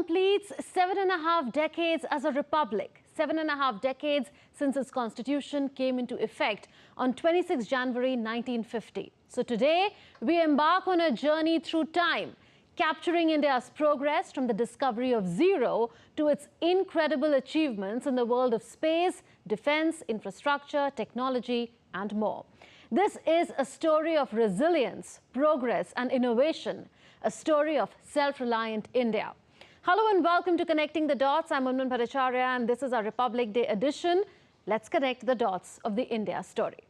completes 7.5 decades as a republic, 7.5 decades since its constitution came into effect on 26 January 1950. So today, we embark on a journey through time, capturing India's progress from the discovery of zero to its incredible achievements in the world of space, defense, infrastructure, technology, and more. This is a story of resilience, progress, and innovation, a story of self-reliant India. Hello and welcome to Connecting the Dots. I'm Murmu and this is our Republic Day edition. Let's connect the dots of the India story.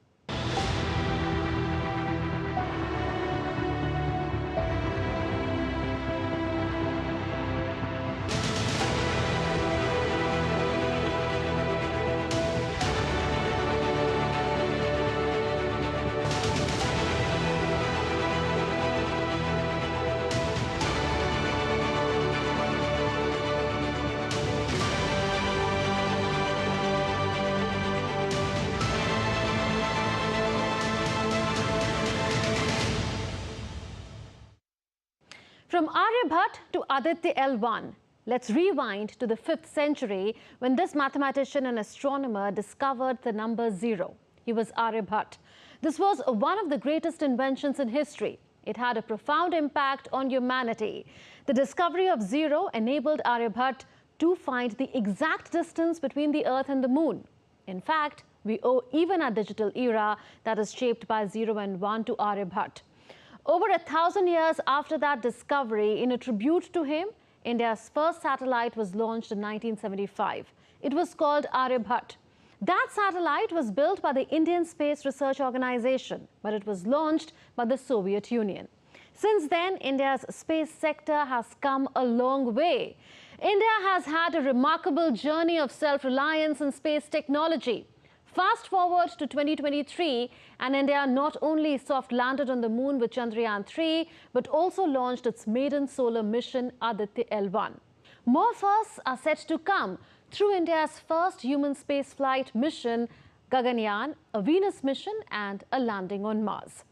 From Aryabhat to Aditya L1, let's rewind to the 5th century when this mathematician and astronomer discovered the number zero. He was Aryabhat. This was one of the greatest inventions in history. It had a profound impact on humanity. The discovery of zero enabled Aryabhat to find the exact distance between the Earth and the Moon. In fact, we owe even our digital era that is shaped by 0 and 1 to Aryabhat. Over 1,000 years after that discovery, in a tribute to him, India's first satellite was launched in 1975. It was called Aryabhat. That satellite was built by the Indian Space Research Organization, but it was launched by the Soviet Union. Since then, India's space sector has come a long way. India has had a remarkable journey of self-reliance in space technology. Fast forward to 2023, and India not only soft landed on the moon with Chandrayaan-3, but also launched its maiden solar mission Aditya L1. More firsts are set to come through India's first human spaceflight mission, Gaganyaan, a Venus mission, and a landing on Mars.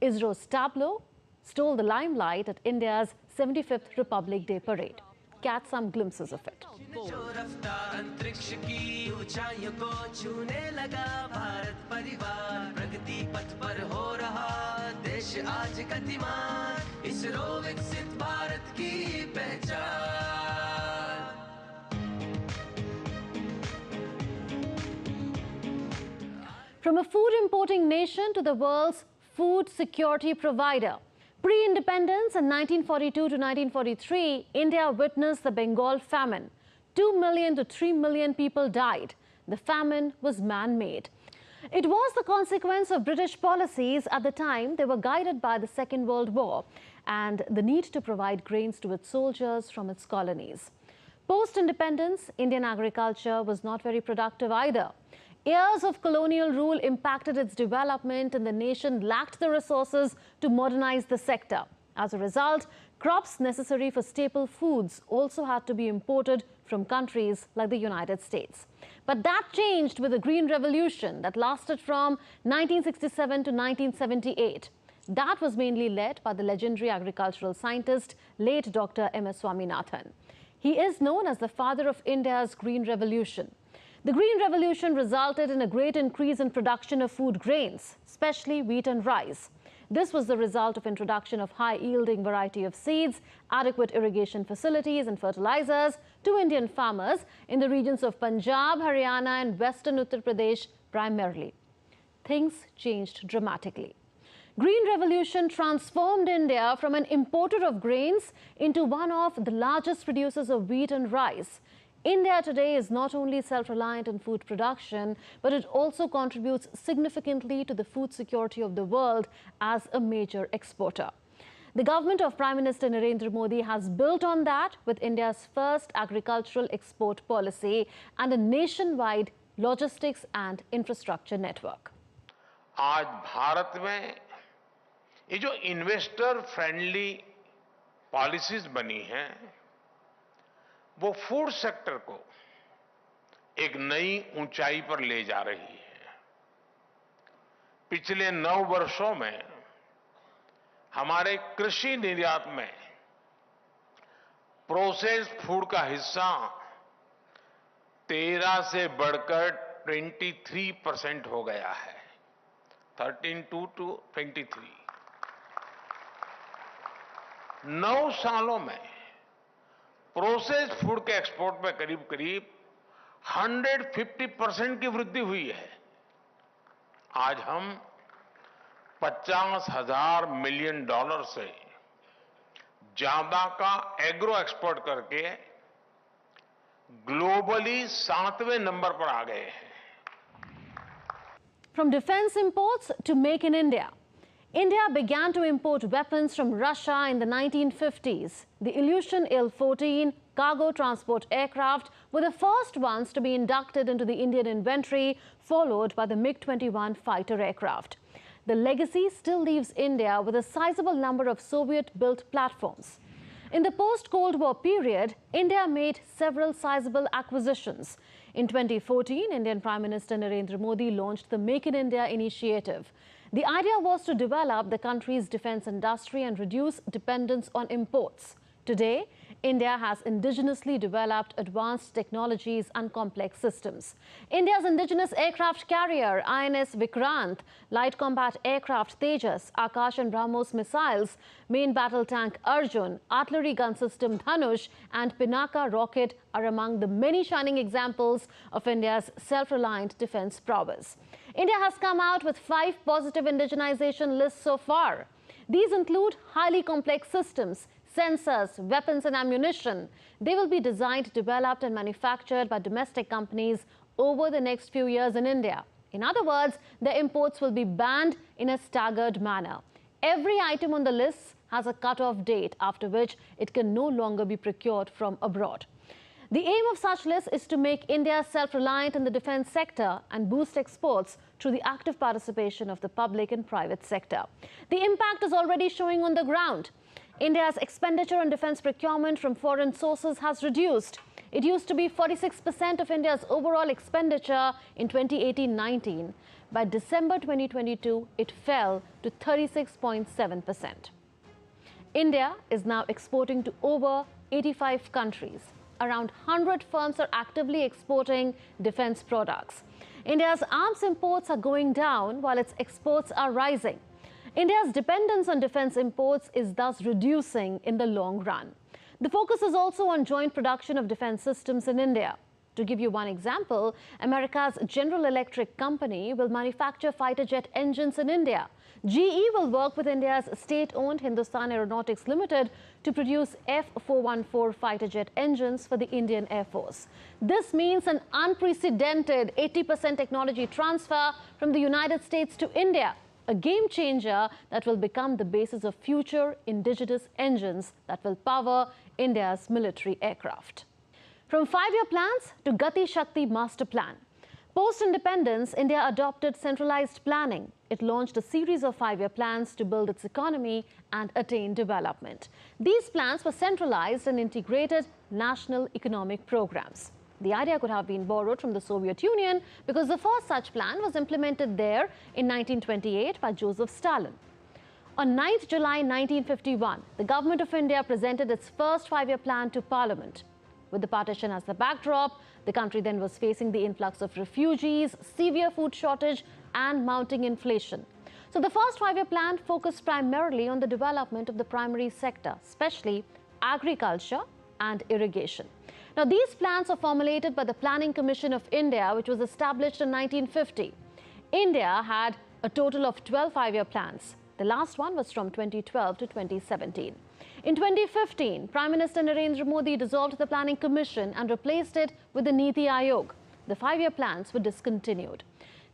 ISRO's Tableau stole the limelight at India's 75th Republic Day parade. Catch some glimpses of it. From a food importing nation to the world's food security provider. Pre-independence in 1942 to 1943, India witnessed the Bengal famine. 2 million to 3 million people died. The famine was man-made. It was the consequence of British policies at the time. They were guided by the Second World War and the need to provide grains to its soldiers from its colonies. Post-independence, Indian agriculture was not very productive either. Years of colonial rule impacted its development and the nation lacked the resources to modernize the sector. As a result, crops necessary for staple foods also had to be imported from countries like the United States. But that changed with the Green Revolution that lasted from 1967 to 1978. That was mainly led by the legendary agricultural scientist, late Dr. M.S. Swaminathan. He is known as the father of India's Green Revolution. The Green Revolution resulted in a great increase in production of food grains, especially wheat and rice. This was the result of introduction of high-yielding variety of seeds, adequate irrigation facilities and fertilizers to Indian farmers in the regions of Punjab, Haryana and western Uttar Pradesh primarily. Things changed dramatically. Green Revolution transformed India from an importer of grains into one of the largest producers of wheat and rice. India today is not only self-reliant in food production, but it also contributes significantly to the food security of the world as a major exporter. The government of Prime Minister Narendra Modi has built on that with India's first agricultural export policy and a nationwide logistics and infrastructure network. आज भारत में ये जो investor friendly policies बनी हैं, वो food sector को एक नई ऊंचाई पर ले जा रही है। पिछले 9 वर्षों में हमारे कृषि निर्यात में प्रोसेस्ड फूड का हिस्सा 13 से बढ़कर 23% हो गया है। 13 to 23। 9 सालों में प्रोसेस्ड फूड के एक्सपोर्ट में करीब करीब 150% की वृद्धि हुई है। आज हम $50,000 मिलियन से ज्यादा का एग्रो एक्सपोर्ट करके ग्लोबली 7वें नंबर पर आ गए हैं। From defense imports to Make in India, India began to import weapons from Russia in the 1950s. The Ilyushin Il-14 cargo transport aircraft were the first ones to be inducted into the Indian inventory, followed by the MiG-21 fighter aircraft. The legacy still leaves India with a sizable number of Soviet-built platforms. In the post-Cold War period, India made several sizable acquisitions. In 2014, Indian Prime Minister Narendra Modi launched the Make in India initiative. The idea was to develop the country's defense industry and reduce dependence on imports. Today, India has indigenously developed advanced technologies and complex systems. India's indigenous aircraft carrier, INS Vikrant, light combat aircraft Tejas, Akash and BrahMos missiles, main battle tank Arjun, artillery gun system Dhanush and Pinaka rocket are among the many shining examples of India's self-reliant defense prowess. India has come out with 5 positive indigenization lists so far. These include highly complex systems, sensors, weapons and ammunition. They will be designed, developed and manufactured by domestic companies over the next few years in India. In other words, the imports will be banned in a staggered manner. Every item on the list has a cut-off date after which it can no longer be procured from abroad. The aim of such lists is to make India self-reliant in the defense sector and boost exports through the active participation of the public and private sector. The impact is already showing on the ground. India's expenditure on defense procurement from foreign sources has reduced. It used to be 46% of India's overall expenditure in 2018-19. By December 2022, it fell to 36.7%. India is now exporting to over 85 countries. Around 100 firms are actively exporting defense products. India's arms imports are going down while its exports are rising. India's dependence on defense imports is thus reducing in the long run. The focus is also on joint production of defense systems in India. To give you one example, America's General Electric company will manufacture fighter jet engines in India. GE will work with India's state-owned Hindustan Aeronautics Limited to produce F-414 fighter jet engines for the Indian Air Force. This means an unprecedented 80% technology transfer from the United States to India, a game changer that will become the basis of future indigenous engines that will power India's military aircraft. From 5-year plans to Gati Shakti Master Plan. Post-independence, India adopted centralized planning. It launched a series of 5-year plans to build its economy and attain development. These plans were centralized and integrated national economic programs. The idea could have been borrowed from the Soviet Union because the first such plan was implemented there in 1928 by Joseph Stalin. On 9th July 1951, the Government of India presented its first 5-year plan to Parliament. With the partition as the backdrop, the country then was facing the influx of refugees, severe food shortage and mounting inflation. So the first 5-year plan focused primarily on the development of the primary sector, especially agriculture and irrigation. Now, these plans were formulated by the Planning Commission of India, which was established in 1950. India had a total of 12 5-year plans. The last one was from 2012 to 2017. In 2015, Prime Minister Narendra Modi dissolved the Planning Commission and replaced it with the Niti Aayog. The 5-year plans were discontinued.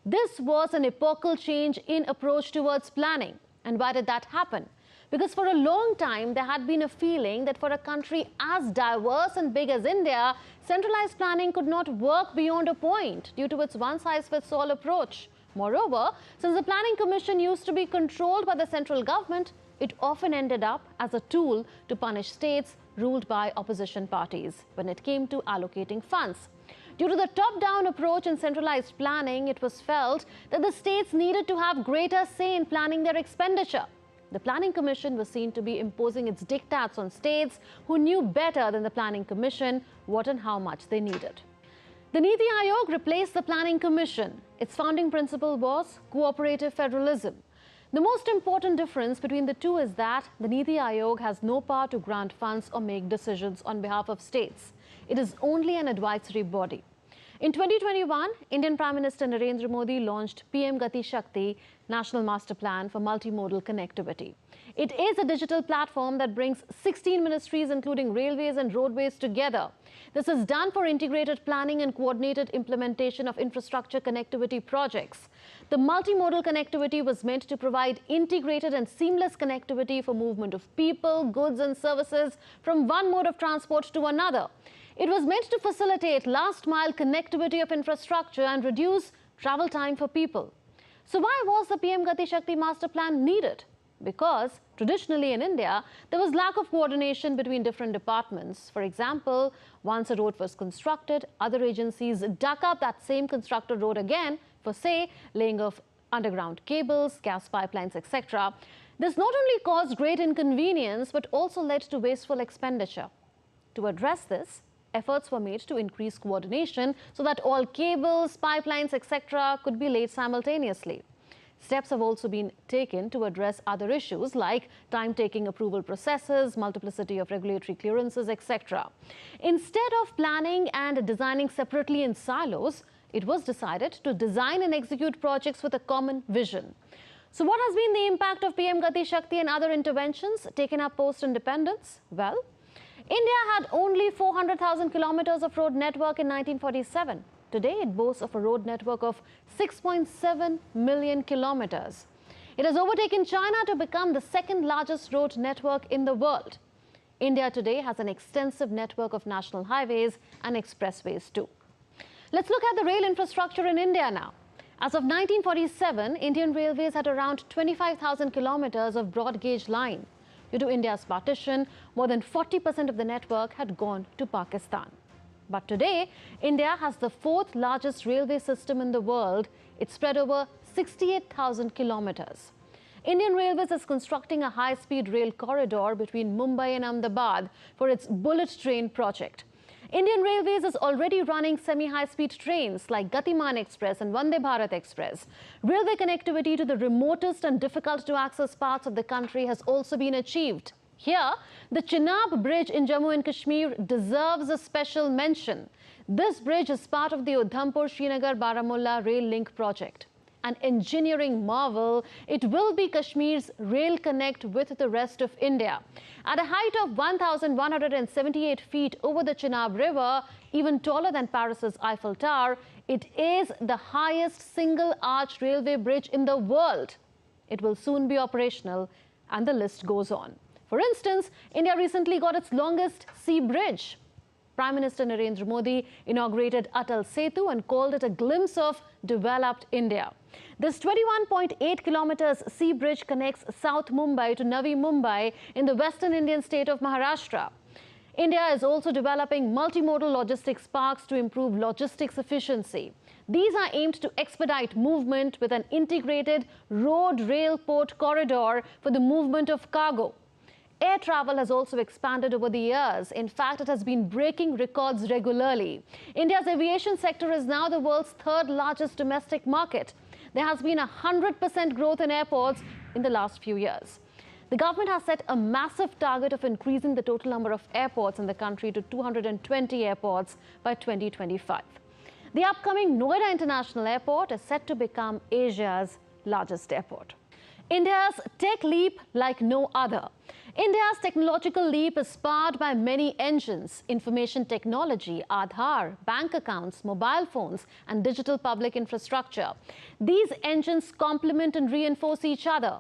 This was an epochal change in approach towards planning. And why did that happen? Because for a long time, there had been a feeling that for a country as diverse and big as India, centralized planning could not work beyond a point due to its one-size-fits-all approach. Moreover, since the Planning Commission used to be controlled by the central government, it often ended up as a tool to punish states ruled by opposition parties when it came to allocating funds. Due to the top-down approach in centralized planning, it was felt that the states needed to have greater say in planning their expenditure. The Planning Commission was seen to be imposing its diktats on states who knew better than the Planning Commission what and how much they needed. The Niti Aayog replaced the Planning Commission. Its founding principle was cooperative federalism. The most important difference between the two is that the Niti Aayog has no power to grant funds or make decisions on behalf of states. It is only an advisory body. In 2021, Indian Prime Minister Narendra Modi launched PM Gati Shakti National Master Plan for Multimodal Connectivity. It is a digital platform that brings 16 ministries, including railways and roadways, together. This is done for integrated planning and coordinated implementation of infrastructure connectivity projects. The multimodal connectivity was meant to provide integrated and seamless connectivity for movement of people, goods and services from one mode of transport to another. It was meant to facilitate last-mile connectivity of infrastructure and reduce travel time for people. So why was the PM Gati Shakti Master Plan needed? Because traditionally in India, there was lack of coordination between different departments. For example, once a road was constructed, other agencies dug up that same constructed road again for, say, laying of underground cables, gas pipelines, etc. This not only caused great inconvenience, but also led to wasteful expenditure. To address this, efforts were made to increase coordination so that all cables, pipelines, etc. could be laid simultaneously. Steps have also been taken to address other issues like time-taking approval processes, multiplicity of regulatory clearances, etc. Instead of planning and designing separately in silos, it was decided to design and execute projects with a common vision. So what has been the impact of PM Gati Shakti and other interventions taken up post-independence? Well, India had only 400,000 kilometers of road network in 1947. Today, it boasts of a road network of 6.7 million kilometers. It has overtaken China to become the second largest road network in the world. India today has an extensive network of national highways and expressways too. Let's look at the rail infrastructure in India now. As of 1947, Indian Railways had around 25,000 kilometers of broad gauge line. Due to India's partition, more than 40% of the network had gone to Pakistan. But today, India has the fourth largest railway system in the world. It's spread over 68,000 kilometers. Indian Railways is constructing a high-speed rail corridor between Mumbai and Ahmedabad for its bullet train project. Indian Railways is already running semi-high-speed trains like Gatiman Express and Vande Bharat Express. Railway connectivity to the remotest and difficult-to-access parts of the country has also been achieved. Here, the Chenab Bridge in Jammu and Kashmir deserves a special mention. This bridge is part of the Udhampur-Srinagar-Baramulla Rail Link project. An engineering marvel, it will be Kashmir's rail connect with the rest of India. At a height of 1,178 feet over the Chenab River, even taller than Paris's Eiffel Tower, it is the highest single-arch railway bridge in the world. It will soon be operational, and the list goes on. For instance, India recently got its longest sea bridge. Prime Minister Narendra Modi inaugurated Atal Setu and called it a glimpse of developed India. This 21.8 kilometers sea bridge connects South Mumbai to Navi Mumbai in the western Indian state of Maharashtra. India is also developing multimodal logistics parks to improve logistics efficiency. These are aimed to expedite movement with an integrated road-rail-port corridor for the movement of cargo. Air travel has also expanded over the years. In fact, it has been breaking records regularly. India's aviation sector is now the world's third largest domestic market. There has been 100% growth in airports in the last few years. The government has set a massive target of increasing the total number of airports in the country to 220 airports by 2025. The upcoming Noida International Airport is set to become Asia's largest airport. India's tech leap like no other. India's technological leap is powered by many engines: information technology, Aadhaar, bank accounts, mobile phones, and digital public infrastructure. These engines complement and reinforce each other,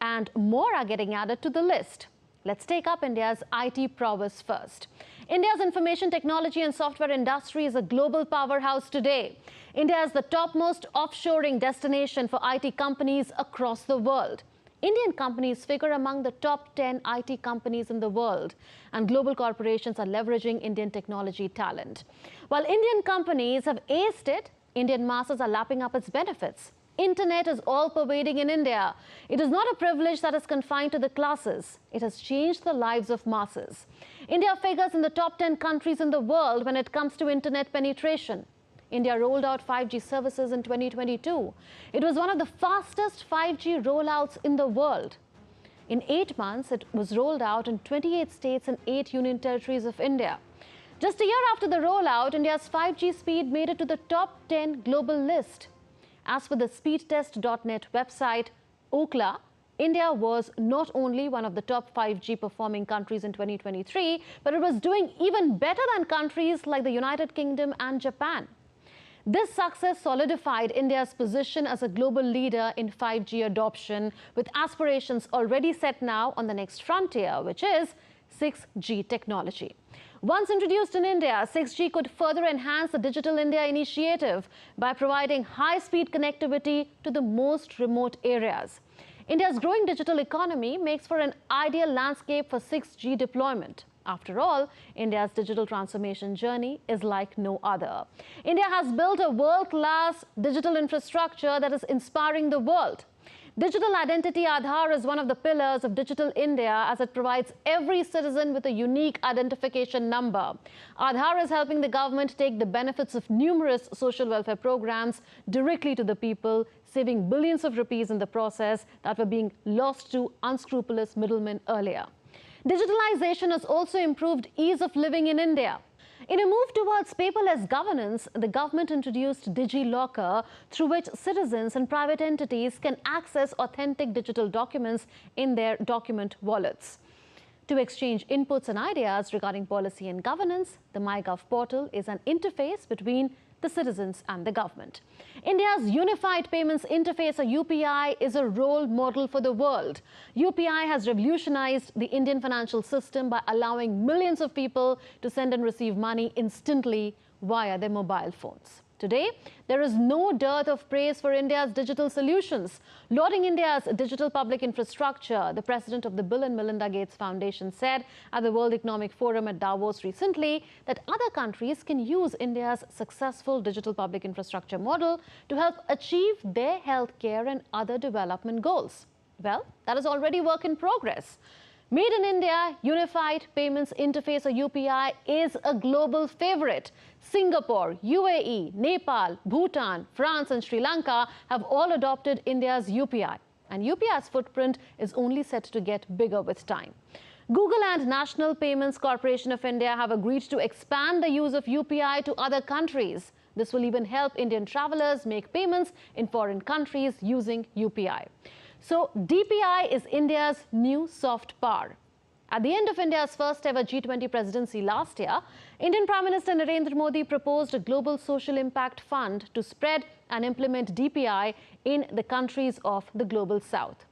and more are getting added to the list. Let's take up India's IT prowess first. India's information technology and software industry is a global powerhouse today. India is the topmost offshoring destination for IT companies across the world. Indian companies figure among the top 10 IT companies in the world, and global corporations are leveraging Indian technology talent. While Indian companies have aced it, Indian masses are lapping up its benefits. Internet is all-pervading in India. It is not a privilege that is confined to the classes. It has changed the lives of masses. India figures in the top 10 countries in the world when it comes to internet penetration. India rolled out 5G services in 2022. It was one of the fastest 5G rollouts in the world. In 8 months, it was rolled out in 28 states and 8 union territories of India. Just a year after the rollout, India's 5G speed made it to the top 10 global list. As per the speedtest.net website, Ookla, India was not only one of the top 5G performing countries in 2023, but it was doing even better than countries like the United Kingdom and Japan. This success solidified India's position as a global leader in 5G adoption, with aspirations already set now on the next frontier, which is 6G technology. Once introduced in India, 6G could further enhance the Digital India initiative by providing high-speed connectivity to the most remote areas. India's growing digital economy makes for an ideal landscape for 6G deployment. After all, India's digital transformation journey is like no other. India has built a world-class digital infrastructure that is inspiring the world. Digital identity Aadhaar is one of the pillars of Digital India, as it provides every citizen with a unique identification number. Aadhaar is helping the government take the benefits of numerous social welfare programs directly to the people, saving billions of rupees in the process that were being lost to unscrupulous middlemen earlier. Digitalization has also improved ease of living in India. In a move towards paperless governance, the government introduced DigiLocker, through which citizens and private entities can access authentic digital documents in their document wallets. To exchange inputs and ideas regarding policy and governance, the MyGov portal is an interface between the citizens and the government. India's Unified Payments Interface, or UPI, is a role model for the world. UPI has revolutionized the Indian financial system by allowing millions of people to send and receive money instantly via their mobile phones. Today, there is no dearth of praise for India's digital solutions. Lauding India's digital public infrastructure, the president of the Bill and Melinda Gates Foundation said at the World Economic Forum at Davos recently that other countries can use India's successful digital public infrastructure model to help achieve their healthcare and other development goals. Well, that is already work in progress. Made in India, Unified Payments Interface, or UPI, is a global favorite. Singapore, UAE, Nepal, Bhutan, France and Sri Lanka have all adopted India's UPI. And UPI's footprint is only set to get bigger with time. Google and National Payments Corporation of India have agreed to expand the use of UPI to other countries. This will even help Indian travelers make payments in foreign countries using UPI. So, DPI is India's new soft power. At the end of India's first ever G20 presidency last year, Indian Prime Minister Narendra Modi proposed a global social impact fund to spread and implement DPI in the countries of the global south.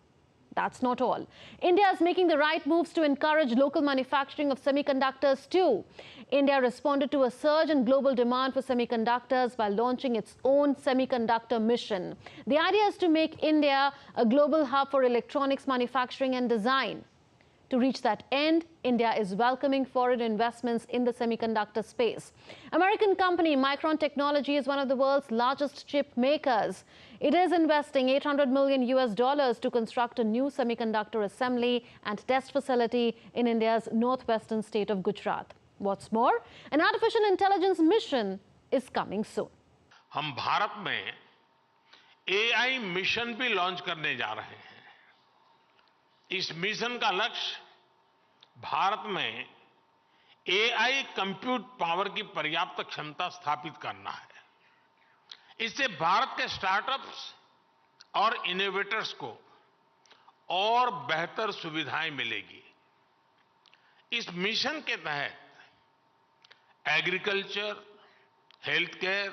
That's not all. India is making the right moves to encourage local manufacturing of semiconductors too. India responded to a surge in global demand for semiconductors by launching its own semiconductor mission. The idea is to make India a global hub for electronics manufacturing and design. To reach that end, India is welcoming foreign investments in the semiconductor space. American company Micron Technology is one of the world's largest chip makers. It is investing $800 million to construct a new semiconductor assembly and test facility in India's northwestern state of Gujarat. What's more, an artificial intelligence mission is coming soon. हम भारत में AI mission भी launch करने जा रहे हैं। इस mission का लक्ष्य भारत में AI कंप्यूट पावर की पर्याप्त क्षमता स्थापित करना है। इससे भारत के स्टार्टअप्स और इनोवेटर्स को और बेहतर सुविधाएं मिलेगी। इस मिशन के तहत एग्रीकल्चर, हेल्थ केयर,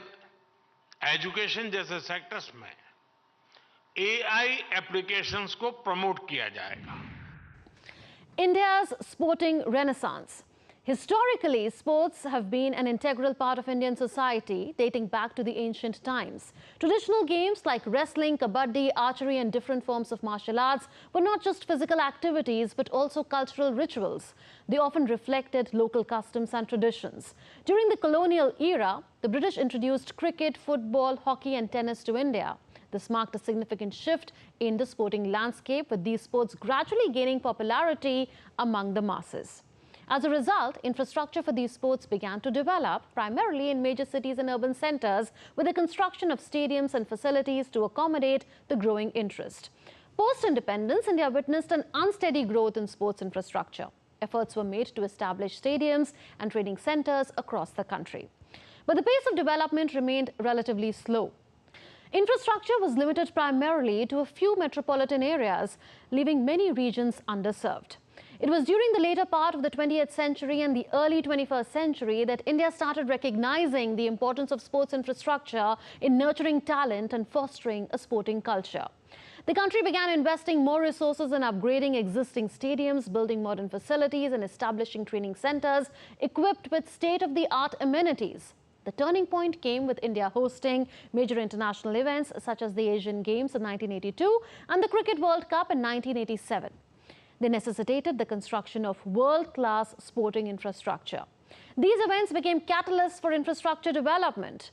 एजुकेशन जैसे सेक्टर्स में AI एप्लीकेशंस को प्रमोट किया जाएगा। India's sporting renaissance. Historically, sports have been an integral part of Indian society, dating back to the ancient times. Traditional games like wrestling, kabaddi, archery and different forms of martial arts were not just physical activities but also cultural rituals. They often reflected local customs and traditions. During the colonial era, the British introduced cricket, football, hockey and tennis to India. This marked a significant shift in the sporting landscape, with these sports gradually gaining popularity among the masses. As a result, infrastructure for these sports began to develop, primarily in major cities and urban centers, with the construction of stadiums and facilities to accommodate the growing interest. Post-independence, India witnessed an unsteady growth in sports infrastructure. Efforts were made to establish stadiums and training centers across the country. But the pace of development remained relatively slow. Infrastructure was limited primarily to a few metropolitan areas, leaving many regions underserved. It was during the later part of the 20th century and the early 21st century that India started recognizing the importance of sports infrastructure in nurturing talent and fostering a sporting culture. The country began investing more resources in upgrading existing stadiums, building modern facilities, and establishing training centers equipped with state-of-the-art amenities. The turning point came with India hosting major international events such as the Asian Games in 1982 and the Cricket World Cup in 1987. They necessitated the construction of world-class sporting infrastructure. These events became catalysts for infrastructure development.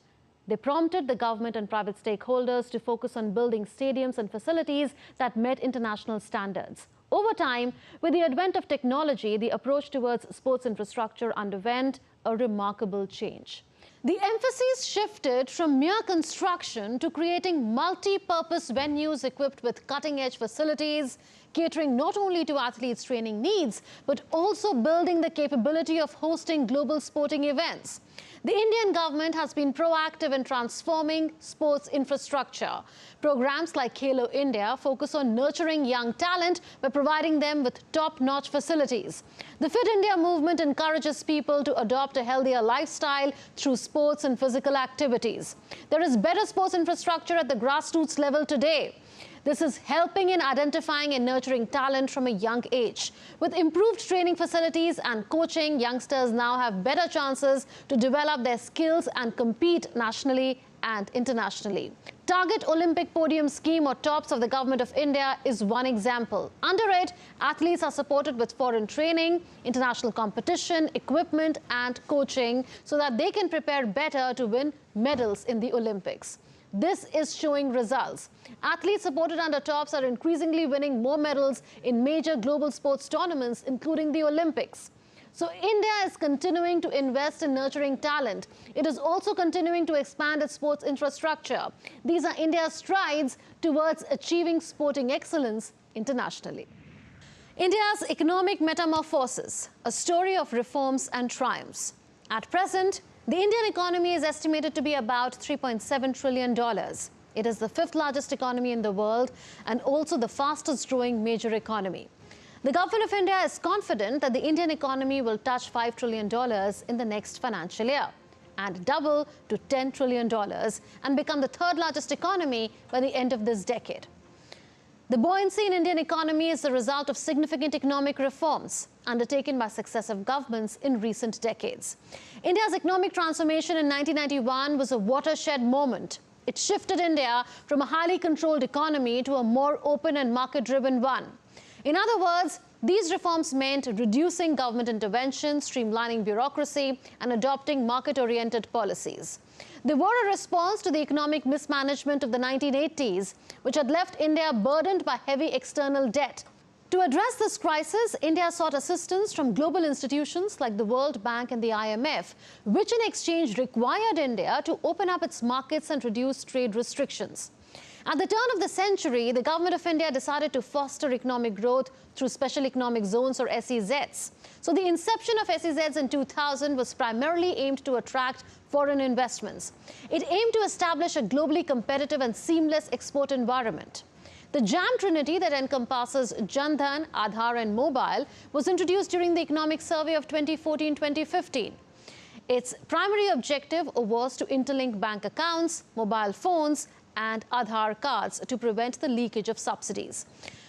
They prompted the government and private stakeholders to focus on building stadiums and facilities that met international standards. Over time, with the advent of technology, the approach towards sports infrastructure underwent a remarkable change. The emphasis shifted from mere construction to creating multi-purpose venues equipped with cutting-edge facilities, catering not only to athletes' training needs, but also building the capability of hosting global sporting events. The Indian government has been proactive in transforming sports infrastructure. Programs like Khelo India focus on nurturing young talent by providing them with top-notch facilities. The Fit India movement encourages people to adopt a healthier lifestyle through sports and physical activities. There is better sports infrastructure at the grassroots level today. This is helping in identifying and nurturing talent from a young age. With improved training facilities and coaching, youngsters now have better chances to develop their skills and compete nationally and internationally. Target Olympic Podium Scheme, or TOPS, of the Government of India is one example. Under it, athletes are supported with foreign training, international competition, equipment and coaching so that they can prepare better to win medals in the Olympics. This is showing results. Athletes supported under TOPS are increasingly winning more medals in major global sports tournaments, including the Olympics. So India is continuing to invest in nurturing talent. It is also continuing to expand its sports infrastructure. These are India's strides towards achieving sporting excellence internationally. India's economic metamorphosis, a story of reforms and triumphs. At present, the Indian economy is estimated to be about $3.7 trillion. It is the fifth largest economy in the world and also the fastest growing major economy. The Government of India is confident that the Indian economy will touch $5 trillion in the next financial year and double to $10 trillion and become the third largest economy by the end of this decade. The buoyancy in Indian economy is the result of significant economic reforms undertaken by successive governments in recent decades. India's economic transformation in 1991 was a watershed moment. It shifted India from a highly controlled economy to a more open and market-driven one. In other words, these reforms meant reducing government intervention, streamlining bureaucracy, and adopting market-oriented policies. They were a response to the economic mismanagement of the 1980s, which had left India burdened by heavy external debt. To address this crisis, India sought assistance from global institutions like the World Bank and the IMF, which in exchange required India to open up its markets and reduce trade restrictions. At the turn of the century, the Government of India decided to foster economic growth through special economic zones, or SEZs. So the inception of SEZs in 2000 was primarily aimed to attract foreign investments. It aimed to establish a globally competitive and seamless export environment. The JAM Trinity that encompasses Jan Dhan, Aadhaar and Mobile was introduced during the Economic Survey of 2014-2015. Its primary objective was to interlink bank accounts, mobile phones and Aadhaar cards to prevent the leakage of subsidies.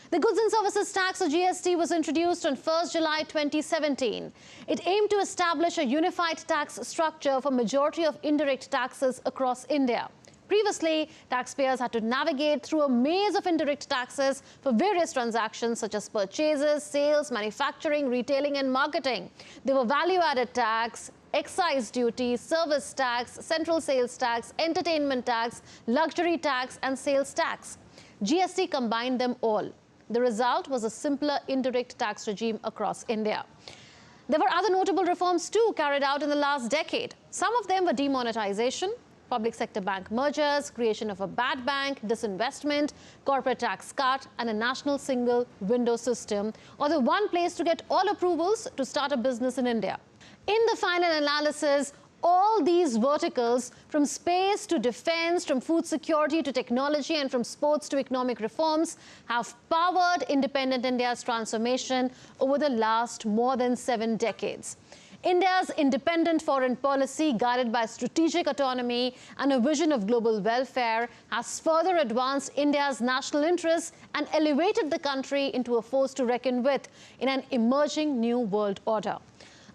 The Goods and Services Tax, or GST, was introduced on 1st July 2017. It aimed to establish a unified tax structure for majority of indirect taxes across India. Previously, taxpayers had to navigate through a maze of indirect taxes for various transactions such as purchases, sales, manufacturing, retailing and marketing. There were value-added tax, excise duty, service tax, central sales tax, entertainment tax, luxury tax and sales tax. GST combined them all. The result was a simpler indirect tax regime across India. There were other notable reforms too carried out in the last decade. Some of them were demonetization, public sector bank mergers, creation of a bad bank, disinvestment, corporate tax cut and a national single window system, or the one place to get all approvals to start a business in India. In the final analysis, all these verticals, from space to defense, from food security to technology and from sports to economic reforms, have powered independent India's transformation over the last more than 7 decades. India's independent foreign policy, guided by strategic autonomy and a vision of global welfare, has further advanced India's national interests and elevated the country into a force to reckon with in an emerging new world order.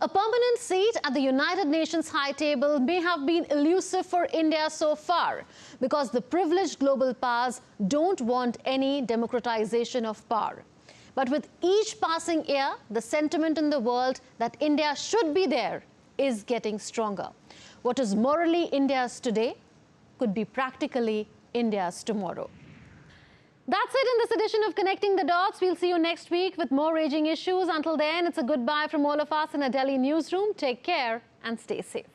A permanent seat at the United Nations high table may have been elusive for India so far because the privileged global powers don't want any democratization of power. But with each passing year, the sentiment in the world that India should be there is getting stronger. What is morally India's today could be practically India's tomorrow. That's it in this edition of Connecting the Dots. We'll see you next week with more raging issues. Until then, it's a goodbye from all of us in a Delhi newsroom. Take care and stay safe.